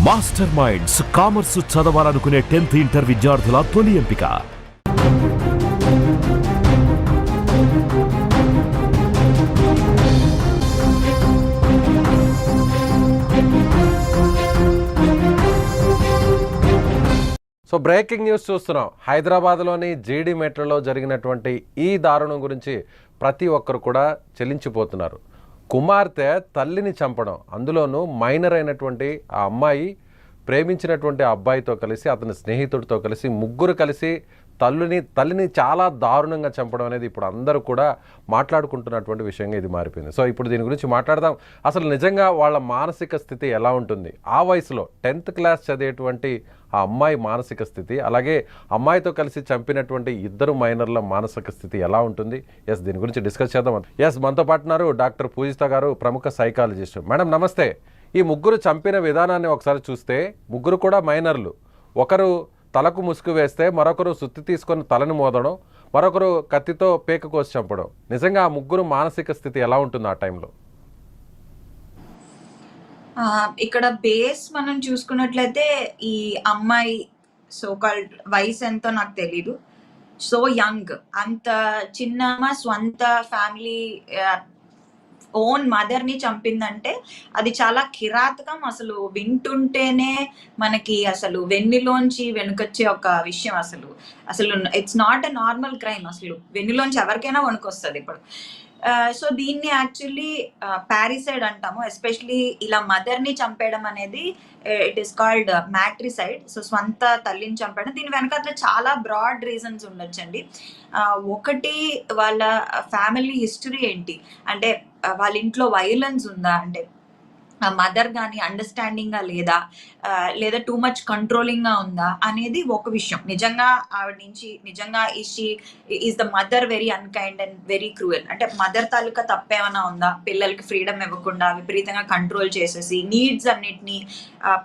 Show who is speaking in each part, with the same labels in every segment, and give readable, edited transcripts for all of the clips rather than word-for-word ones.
Speaker 1: Master minds commerce చదవాలనుకునే 10th inter విద్యార్థుల తొలి ఎంపిక.
Speaker 2: సో బ్రేకింగ్ న్యూస్ చూస్తున్నాం. హైదరాబాద్లోని జీడీ మెట్రోలో జరిగినటువంటి ఈ దారుణం గురించి ప్రతి ఒక్కరు కూడా చెల్లించిపోతున్నారు. కుమార్తె తల్లిని చంపడం, అందులోనూ మైనర్ అయినటువంటి ఆ అమ్మాయి ప్రేమించినటువంటి అబ్బాయితో కలిసి, అతని స్నేహితుడితో కలిసి ముగ్గురు కలిసి తల్లిని చాలా దారుణంగా చంపడం అనేది ఇప్పుడు అందరూ కూడా మాట్లాడుకుంటున్నటువంటి విషయంగా ఇది మారిపోయింది. సో ఇప్పుడు దీని గురించి మాట్లాడదాం. అసలు నిజంగా వాళ్ళ మానసిక స్థితి ఎలా ఉంటుంది, ఆ వయసులో 10th క్లాస్ చదివేటువంటి ఆ అమ్మాయి మానసిక స్థితి, అలాగే అమ్మాయితో కలిసి చంపినటువంటి ఇద్దరు మైనర్ల మానసిక స్థితి ఎలా ఉంటుంది? దీని గురించి డిస్కస్ చేద్దాం. మనతో పాటున్నారు డాక్టర్ పూజిత గారు, ప్రముఖ సైకాలజిస్ట్. మేడం నమస్తే. ఈ ముగ్గురు చంపిన విధానాన్ని ఒకసారి చూస్తే ముగ్గురు కూడా మైనర్లు. ఒకరు తలకు ముసుగు వేస్తే మరొకరు సుత్తి తీసుకొని తలని మోదడం, మరొకరు కత్తితో పేక కోసి చంపడం. నిజంగా ఆ ముగ్గురు మానసిక స్థితి ఎలా ఉంటుంది ఆ టైంలో?
Speaker 3: ఇక్కడ బేస్ మనం చూసుకున్నట్లయితే ఈ అమ్మాయి సోకాల్డ్ వయసు ఎంతో నాకు తెలీదు. సో యంగ్, అంత చిన్న స్వంత ఫ్యామిలీ ఓన్ మదర్ ని చంపిందంటే అది చాలా కిరాతకం. అసలు వింటుంటేనే మనకి అసలు వెన్నులోంచి వెనుకొచ్చే ఒక విషయం. అసలు it's not a normal crime. అసలు వెన్నులోంచి ఎవరికైనా వణుకొస్తుంది ఇప్పుడు. సో దీన్ని యాక్చువల్లీ పారిసైడ్ అంటాము. ఎస్పెషలీ ఇలా మదర్ ని చంపేయడం అనేది ఇట్ ఈస్ కాల్డ్ మ్యాట్రిసైడ్. సో స్వంత తల్లిని చంపేయడం. దీని వెనకాల చాలా బ్రాడ్ రీజన్స్ ఉండొచ్చండి. ఒకటి, వాళ్ళ ఫ్యామిలీ హిస్టరీ ఏంటి, అంటే వాళ్ళ ఇంట్లో వైలెన్స్ ఉందా, అంటే మదర్ కానీ అండర్స్టాండింగ్ గా లేదా టూ మచ్ కంట్రోలింగ్ గా ఉందా అనేది ఒక విషయం. నిజంగా ఆవిడ నుంచి నిజంగా is the mother very unkind and very cruel, అంటే మదర్ తాలూకా తప్పేమైనా ఉందా, పిల్లలకి ఫ్రీడమ్ ఇవ్వకుండా విపరీతంగా కంట్రోల్ చేసేసి నీడ్స్ అన్నిటినీ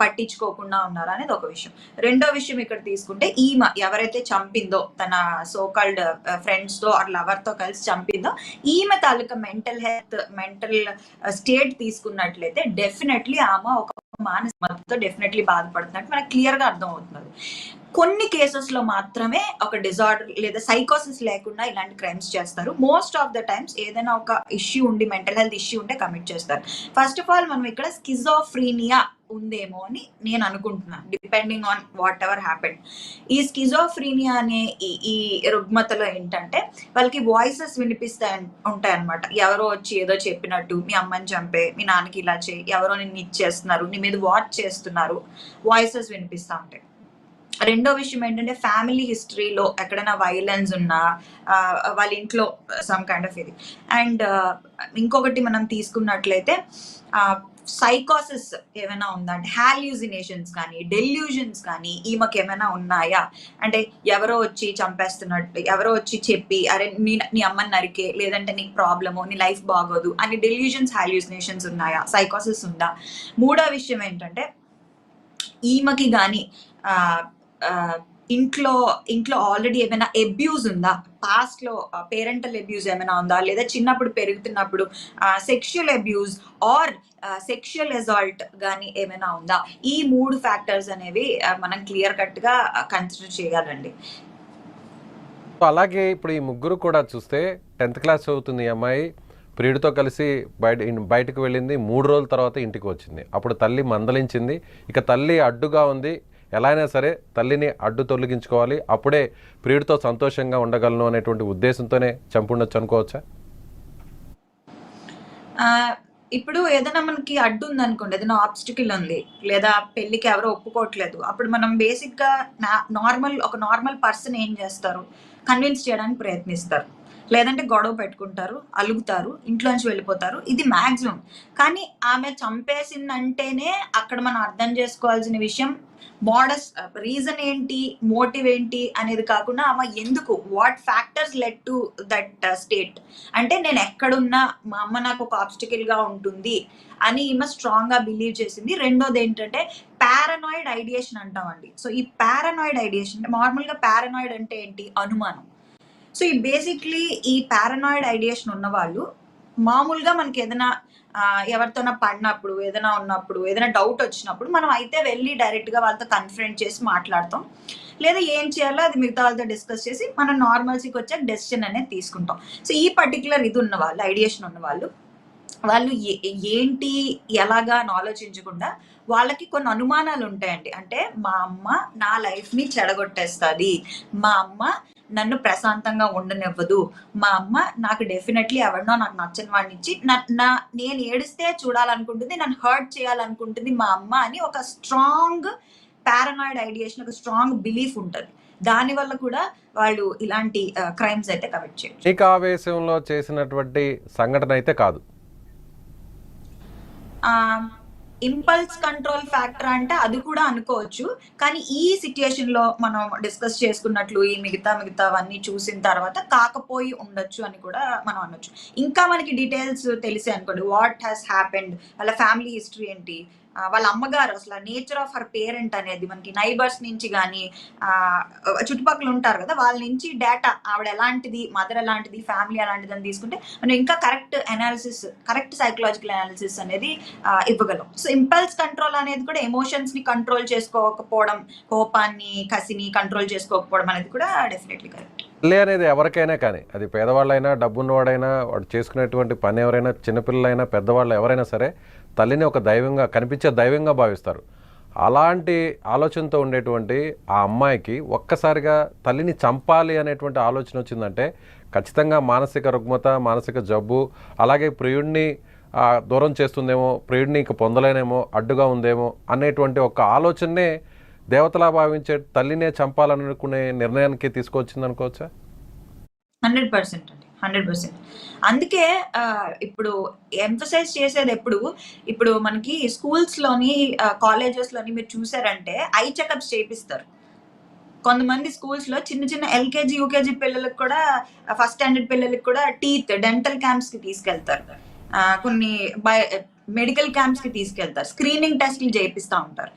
Speaker 3: పట్టించుకోకుండా ఉన్నారా అనేది ఒక విషయం. రెండో విషయం ఇక్కడ తీసుకుంటే, ఈమె ఎవరైతే చంపిందో, తన సోకాల్డ్ ఫ్రెండ్స్ తో ఆర్ లవర్ తో కలిసి చంపిందో, ఈమె తాలూకా మెంటల్ స్టేట్ తీసుకున్నట్లయితే డెఫినెట్లీ ఆమె ఒక మానసికతో డెఫినెట్లీ బాధపడుతున్నట్టు మనకు క్లియర్ గా అర్థం అవుతున్నది. కొన్ని కేసెస్ లో మాత్రమే ఒక డిజార్డర్ లేదా సైకోసిస్ లేకుండా ఇలాంటి క్రైమ్స్ చేస్తారు. మోస్ట్ ఆఫ్ ద టైమ్స్ ఏదైనా ఒక ఇష్యూ ఉండి, మెంటల్ హెల్త్ ఇష్యూ ఉంటే కమిట్ చేస్తారు. ఫస్ట్ ఆఫ్ ఆల్ మనం ఇక్కడ స్కిజోఫ్రీనియా ఉందేమో అని నేను అనుకుంటున్నాను, depending on what ever happened. ఈ స్కిజోఫ్రీనియా అనే ఈ రుగ్మతలో ఏంటంటే వాళ్ళకి వాయిసెస్ వినిపిస్తాయి ఉంటాయన్నమాట. ఎవరో వచ్చి ఏదో చెప్పినట్టు, మీ అమ్మని చంపే, మీ నాన్నకి ఇలా చేయి, ఎవరో నిన్ను ఇచ్చేస్తున్నారు, నీ మీద వాచ్ చేస్తున్నారు, వాయిసెస్ వినిపిస్తూ ఉంటాయి. రెండో విషయం ఏంటంటే, ఫ్యామిలీ హిస్టరీలో ఎక్కడైనా వైలెన్స్ ఉన్నా, వాళ్ళ ఇంట్లో సమ్ కైండ్ ఆఫ్ ఇది. అండ్ ఇంకొకటి మనం తీసుకున్నట్లయితే సైకోసిస్ ఏమైనా ఉందా, అంటే హాల్యూసినేషన్స్ కానీ డెల్యూజన్స్ కానీ ఈమెకి ఏమైనా ఉన్నాయా, అంటే ఎవరో వచ్చి చంపేస్తున్నట్టు, ఎవరో వచ్చి చెప్పి అరే నీ అమ్మని నరికే, లేదంటే నీకు ప్రాబ్లము, నీ లైఫ్ బాగోదు అని డెల్యూజన్స్, హాల్యూసినేషన్స్ ఉన్నాయా, సైకోసిస్ ఉందా. మూడో విషయం ఏంటంటే, ఈమెకి కానీ ఇంట్లో ఆల్రెడీ ఏమైనా అబ్యూజ్ ఉందా, పాస్ట్ లో పేరెంటల్ అబ్యూజ్ ఏమైనా ఉందా, లేదా చిన్నప్పుడు పెరుగుతున్నప్పుడు sexual abuse are sexual assault కానీ ఏమైనా ఉందా. ఈ 3 ఫ్యాక్టర్స్ అనేవి మనం క్లియర్ కట్ గా కన్సిడర్ చేయాలండి.
Speaker 2: అలాగే ఇప్పుడు ఈ ముగ్గురు కూడా చూస్తే 10th క్లాస్ చదువుతుంది ఈ అమ్మాయి. ప్రియుడితో కలిసి బయటకు వెళ్ళింది. 3 రోజుల తర్వాత ఇంటికి వచ్చింది. అప్పుడు తల్లి మందలించింది. ఇక తల్లి అడ్డుగా ఉంది. ఎలా అయినా సరే తల్లిని అడ్డు తొలగించుకోవాలి, అప్పుడే ప్రియుడితో సంతోషంగా ఉండగలను అనేటువంటి ఉద్దేశంతోనే చంపుండొచ్చు అనుకోవచ్చా?
Speaker 3: ఇప్పుడు ఏదైనా మనకి అడ్డు ఉంది అనుకోండి, ఏదైనా ఆబ్స్టికల్ ఉంది, లేదా పెళ్లికి ఎవరో ఒప్పుకోవట్లేదు, అప్పుడు మనం బేసిక్ గా ఒక నార్మల్ పర్సన్ ఏం చేస్తారు, కన్విన్స్ చేయడానికి ప్రయత్నిస్తారు, లేదంటే గొడవ పెట్టుకుంటారు, అలుగుతారు, ఇంట్లోంచి వెళ్ళిపోతారు. ఇది మాక్సిమం. కానీ ఆమె చంపేసిందంటేనే అక్కడ మనం అర్థం చేసుకోవాల్సిన విషయం మోడస్ రీజన్ ఏంటి, మోటివ్ ఏంటి అనేది కాకుండా ఆమె ఎందుకు, what factors led to that state. అంటే నేను ఎక్కడున్నా మా అమ్మ నాకు ఒక ఆబ్స్టికల్ గా ఉంటుంది అని ఈమె స్ట్రాంగ్ గా బిలీవ్ చేసింది. రెండోది ఏంటంటే పారానాయిడ్ ఐడియేషన్ అంటామండి. సో ఈ పారానాయిడ్ ఐడియేషన్, నార్మల్ గా పారానాయిడ్ అంటే ఏంటి, అనుమానం. సో ఈ బేసిక్లీ ఈ పారానాయిడ్ ఐడియేషన్ ఉన్న వాళ్ళు మామూలుగా మనకి ఏదైనా ఎవరితోనా పడినప్పుడు, ఏదైనా ఉన్నప్పుడు, ఏదైనా డౌట్ వచ్చినప్పుడు మనం అయితే వెళ్ళి డైరెక్ట్‌గా వాళ్ళతో కన్ఫరెంట్ చేసి మాట్లాడతాం. లేదా ఏం చేయాలో అది మిగతా వాళ్ళతో డిస్కస్ చేసి మనం నార్మల్సీకి వచ్చాక డెసిషన్ అనేది తీసుకుంటాం. సో, ఈ పర్టిక్యులర్ ఇది ఉన్నవాళ్ళు, ఐడియేషన్ ఉన్నవాళ్ళు, వాళ్ళు ఏంటి, ఎలాగా అని ఆలోచించకుండా వాళ్ళకి కొన్ని అనుమానాలు ఉంటాయండి. అంటే మా అమ్మ నా లైఫ్‌ని చెడగొట్టేస్తది. మా అమ్మ నన్ను ప్రశాంతంగా ఉండనివ్వదు. మా అమ్మ నాకు డెఫినెట్‌లీ ఎవడినో నాకు నచ్చని వాడినిచ్చి నేను ఏడిస్తే చూడాలనుకుంటుంది. నన్ను హర్ట్ చేయాలనుకుంటుంది మా అమ్మ అని ఒక స్ట్రాంగ్ పారానాయిడ్ ఐడియేషన్, ఒక స్ట్రాంగ్ బిలీఫ్ ఉంటది. దానివల్ల కూడా వాళ్ళు ఇలాంటి క్రైమ్స్ అయితే కమిట్ చేయొచ్చు.
Speaker 2: నీకు ఆవేశంలో చేసినటువంటి సంఘటన అయితే కాదు.
Speaker 3: ఇంపల్స్ కంట్రోల్ ఫ్యాక్టర్ అంటే అది కూడా అనుకోవచ్చు. కానీ ఈ సిట్యుయేషన్ లో మనం డిస్కస్ చేసుకున్నట్లు ఈ మిగతావన్నీ చూసిన తర్వాత కాకపోయి ఉండొచ్చు అని కూడా మనం అనొచ్చు. ఇంకా మనకి డీటెయిల్స్ తెలిసే అనుకోండి, వాట్ హ్యాస్ హ్యాపెండ్, వాళ్ళ ఫ్యామిలీ హిస్టరీ ఏంటి, వాళ్ళ అమ్మగారు అసలు నేచర్ ఆఫ్ హర్ పేరెంట్ అనేది మనకి నైబర్స్ నుంచి కానీ చుట్టుపక్కల ఉంటారు కదా, వాళ్ళ నుంచి డేటా, ఆవిడ ఎలాంటిది, మదర్ ఎలాంటిది, ఫ్యామిలీ ఎలాంటిది అని తీసుకుంటే మనం ఇంకా కరెక్ట్ సైకలాజికల్ అనాలిసిస్ అనేది ఇవ్వగలం. సో ఇంపల్స్ కంట్రోల్ అనేది కూడా ఎమోషన్స్ ని కంట్రోల్ చేసుకోకపోవడం, కోపాన్ని, కసిని కంట్రోల్ చేసుకోకపోవడం అనేది కూడా డెఫినెట్లీ కరెక్ట్.
Speaker 2: తల్లి అనేది ఎవరికైనా కానీ, అది పేదవాళ్ళైనా, డబ్బున్నవాడైనా, వాడు చేసుకునేటువంటి పని ఎవరైనా, చిన్నపిల్లలైనా, పెద్దవాళ్ళు ఎవరైనా సరే తల్లిని ఒక దైవంగా, కనిపించే దైవంగా భావిస్తారు. అలాంటి ఆలోచనతో ఉండేటువంటి ఆ అమ్మాయికి ఒక్కసారిగా తల్లిని చంపాలి అనేటువంటి ఆలోచన వచ్చిందంటే ఖచ్చితంగా మానసిక రుగ్మత, మానసిక జబ్బు, అలాగే ప్రియుడిని దూరం చేస్తుందేమో, ప్రియుడిని ఇంక పొందలేనేమో, అడ్డుగా ఉందేమో అనేటువంటి ఒక ఆలోచనే దేవతలా భావించే తల్లినే చంపాలనుకునే నిర్ణయానికి తీసుకొచ్చింది అనుకోవచ్చా?
Speaker 3: 100% అండి, 100%. అందుకే ఇప్పుడు ఎంఫసైజ్ చేసేది ఇప్పుడు మనకి స్కూల్స్‌లోని, కాలేజెస్‌లోని మీరు చూసారంటే ఐ చెకప్స్ చేపిస్తారు. కొంతమంది స్కూల్స్‌లో చిన్న ఎల్‌కేజీ, యూకేజీ పిల్లలకి కూడా, ఫస్ట్ స్టాండర్డ్ పిల్లలకి కూడా డెంటల్ క్యాంప్స్‌కి తీసుకెళ్తారు. కొన్ని మెడికల్ క్యాంప్స్‌కి తీసుకెళ్తారు. స్క్రీనింగ్ టెస్టులు చేపిస్తా ఉంటారు.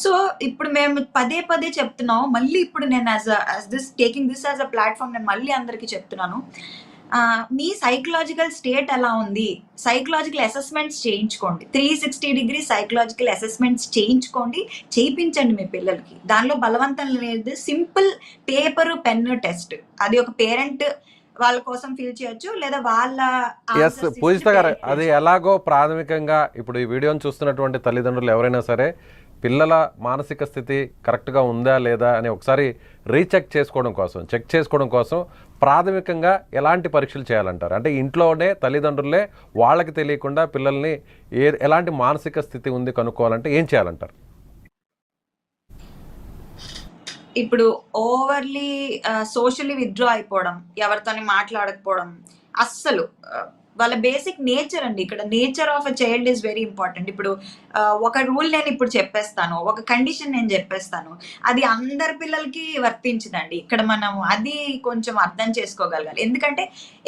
Speaker 3: సో ఇప్పుడు మేము పదే చెప్తున్నాం. మళ్ళీ ఇప్పుడు నేను taking this as a platform నేను మళ్ళీ అందరికీ చెప్తున్నాను. మీ సైకలాజికల్ స్టేట్ ఎలా ఉంది? సైకలాజికల్ అసెస్మెంట్స్ చేయించుకోండి. 360 డిగ్రీ సైకలాజికల్ అసెస్మెంట్స్ చేయించండి మీ పిల్లలకి. దానిలో బలవంతం లేదు. Simple paper, pen test. అది ఒక పేరెంట్ వాళ్ళ కోసం ఫీల్ చేయొచ్చు, లేదా వాళ్ళ
Speaker 2: పూజిత గారు, అది ఎలాగో ప్రాథమికంగా ఇప్పుడు ఈ వీడియోని చూస్తున్నటువంటి తల్లిదండ్రులు ఎవరైనా సరే పిల్లల మానసిక స్థితి కరెక్ట్గా ఉందా లేదా అని ఒకసారి చెక్ చేసుకోవడం కోసం ప్రాథమికంగా ఎలాంటి పరీక్షలు చేయాలంటారు? అంటే ఇంట్లోనే తల్లిదండ్రులే వాళ్ళకి తెలియకుండా పిల్లల్ని ఎలాంటి మానసిక స్థితి ఉంది కనుక్కోవాలంటే ఏం చేయాలంటారు?
Speaker 3: ఇప్పుడు ఓవర్లీ సోషల్లీ విత్డ్రా అయిపోవడం, ఎవరితోని మాట్లాడకపోవడం, అస్సలు వాళ్ళ బేసిక్ నేచర్ అండి. ఇక్కడ nature of a child is very important. ఇప్పుడు ఒక రూల్ నేను ఇప్పుడు చెప్పేస్తాను, ఒక కండిషన్ నేను చెప్పేస్తాను, అది అందరి పిల్లలకి వర్తించదండి. ఇక్కడ మనం అది కొంచెం అర్థం చేసుకోగలగాలి. ఎందుకంటే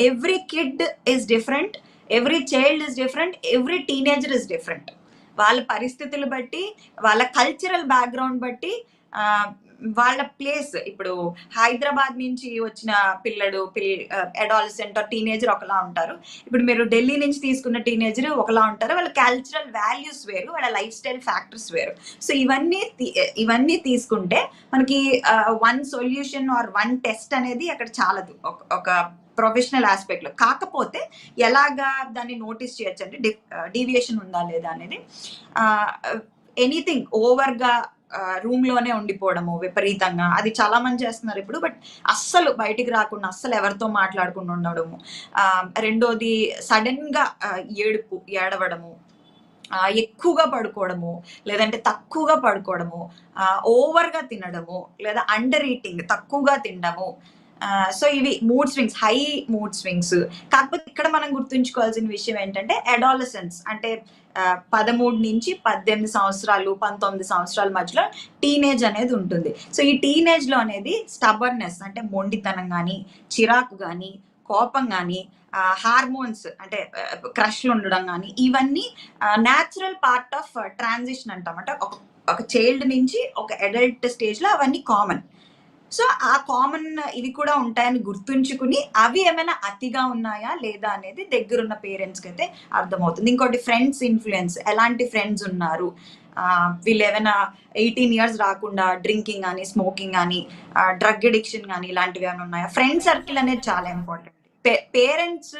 Speaker 3: every kid is different, every child is different, every teenager is different. వాళ్ళ పరిస్థితులు బట్టి, వాళ్ళ కల్చరల్ బ్యాక్గ్రౌండ్ బట్టి, వాళ్ళ ప్లేస్. ఇప్పుడు హైదరాబాద్ నుంచి వచ్చిన అడాలసెంట్ టీనేజర్ ఒకలా ఉంటారు. ఇప్పుడు మీరు ఢిల్లీ నుంచి తీసుకున్న టీనేజర్ ఒకలా ఉంటారు. వాళ్ళ కల్చరల్ వాల్యూస్ వేరు, వాళ్ళ లైఫ్ స్టైల్ ఫ్యాక్టర్స్ వేరు. సో ఇవన్నీ తీసుకుంటే మనకి one solution or one test అనేది అక్కడ చాలదు ఒక ప్రొఫెషనల్ ఆస్పెక్ట్ లో. కాకపోతే ఎలాగా దాన్ని నోటీస్ చేయొచ్చు అంటే డీవియేషన్ ఉందా లేదా అనేది. ఎనీథింగ్ ఓవర్గా రూమ్ లోనే ఉండిపోవడము విపరీతంగా, అది చాలా మంది చేస్తున్నారు ఇప్పుడు. బట్ అస్సలు బయటికి రాకుండా, అస్సలు ఎవరితో మాట్లాడకుండా ఉండడము. రెండోది సడన్ గా ఏడవడము, ఎక్కువగా పడుకోవడము, లేదంటే తక్కువగా పడుకోవడము, ఓవర్గా తినడము, లేదా అండర్ ఈటింగ్, తక్కువగా తినడము. సో ఇవి mood swings, high mood swings. కాకపోతే ఇక్కడ మనం గుర్తుంచుకోవాల్సిన విషయం ఏంటంటే అడాలసెన్స్ అంటే 13 నుంచి 18 సంవత్సరాలు, 19 సంవత్సరాల మధ్యలో టీనేజ్ అనేది ఉంటుంది. సో ఈ టీనేజ్ లో అనేది స్టబర్నెస్ అంటే మొండితనం కానీ, చిరాకు కానీ, కోపం కానీ, హార్మోన్స్ అంటే క్రష్లు ఉండడం కానీ, ఇవన్నీ న్యాచురల్ పార్ట్ ఆఫ్ ట్రాన్సిషన్ అంటాం. అంటే ఒక చైల్డ్ నుంచి ఒక అడల్ట్ స్టేజ్ లో అవన్నీ కామన్. సో ఆ కామన్ ఇవి కూడా ఉంటాయని గుర్తుంచుకుని అవి ఏమైనా అతిగా ఉన్నాయా లేదా అనేది దగ్గరున్న పేరెంట్స్కి అయితే అర్థమవుతుంది. ఇంకోటి ఫ్రెండ్స్ ఇన్ఫ్లుయెన్స్, ఎలాంటి ఫ్రెండ్స్ ఉన్నారు, వీళ్ళు ఏమైనా 18 ఇయర్స్ రాకుండా డ్రింకింగ్ కానీ స్మోకింగ్ కానీ డ్రగ్ అడిక్షన్ కానీ ఇలాంటివి ఏమైనా ఉన్నాయా. ఫ్రెండ్ సర్కిల్ అనేది చాలా ఇంపార్టెంట్. పేరెంట్స్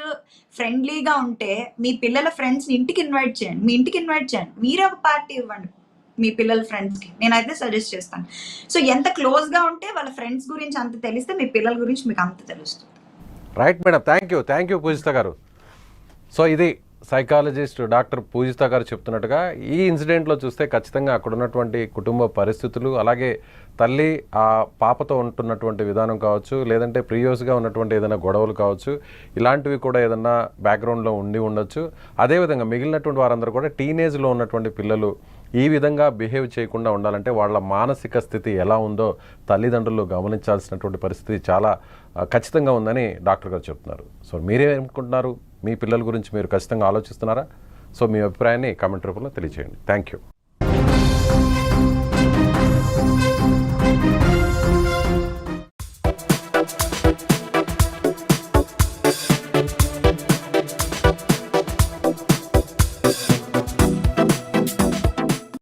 Speaker 3: ఫ్రెండ్లీగా ఉంటే మీ పిల్లల ఫ్రెండ్స్ని ఇంటికి ఇన్వైట్ చేయండి, మీ ఇంటికి ఇన్వైట్ చేయండి, మీరే ఒక పార్టీ ఇవ్వండి మీ పిల్లల ఫ్రెండ్స్కి, నేనైతే సజెస్ట్ చేస్తాను. సో ఎంత క్లోజ్గా ఉంటే వాళ్ళ ఫ్రెండ్స్ గురించి అంత తెలిస్తే మీ పిల్లల గురించి మీకు అంత తెలుస్తుంది.
Speaker 2: రైట్ మేడం, థ్యాంక్ యూ పూజిత గారు. సో ఇది సైకాలజిస్ట్ డాక్టర్ పూజిత గారు చెప్తున్నట్టుగా ఈ ఇన్సిడెంట్లో చూస్తే ఖచ్చితంగా అక్కడ ఉన్నటువంటి కుటుంబ పరిస్థితులు, అలాగే తల్లి ఆ పాపతో ఉంటున్నటువంటి విధానం కావచ్చు, లేదంటే ప్రీవియస్గా ఉన్నటువంటి ఏదైనా గొడవలు కావచ్చు, ఇలాంటివి కూడా ఏదైనా బ్యాక్గ్రౌండ్లో ఉండొచ్చు. అదేవిధంగా మిగిలినటువంటి వారందరూ కూడా టీనేజ్లో ఉన్నటువంటి పిల్లలు ఈ విధంగా బిహేవ్ చేయకుండా ఉండాలంటే వాళ్ళ మానసిక స్థితి ఎలా ఉందో తల్లిదండ్రులు గమనించాల్సినటువంటి పరిస్థితి చాలా ఖచ్చితంగా ఉందని డాక్టర్ గారు చెప్తున్నారు. సో మీరేమనుకుంటున్నారు? మీ పిల్లల గురించి మీరు ఖచ్చితంగా ఆలోచిస్తున్నారా? సో మీ అభిప్రాయాన్ని కామెంట్ రూపంలో తెలియజేయండి. Thank you.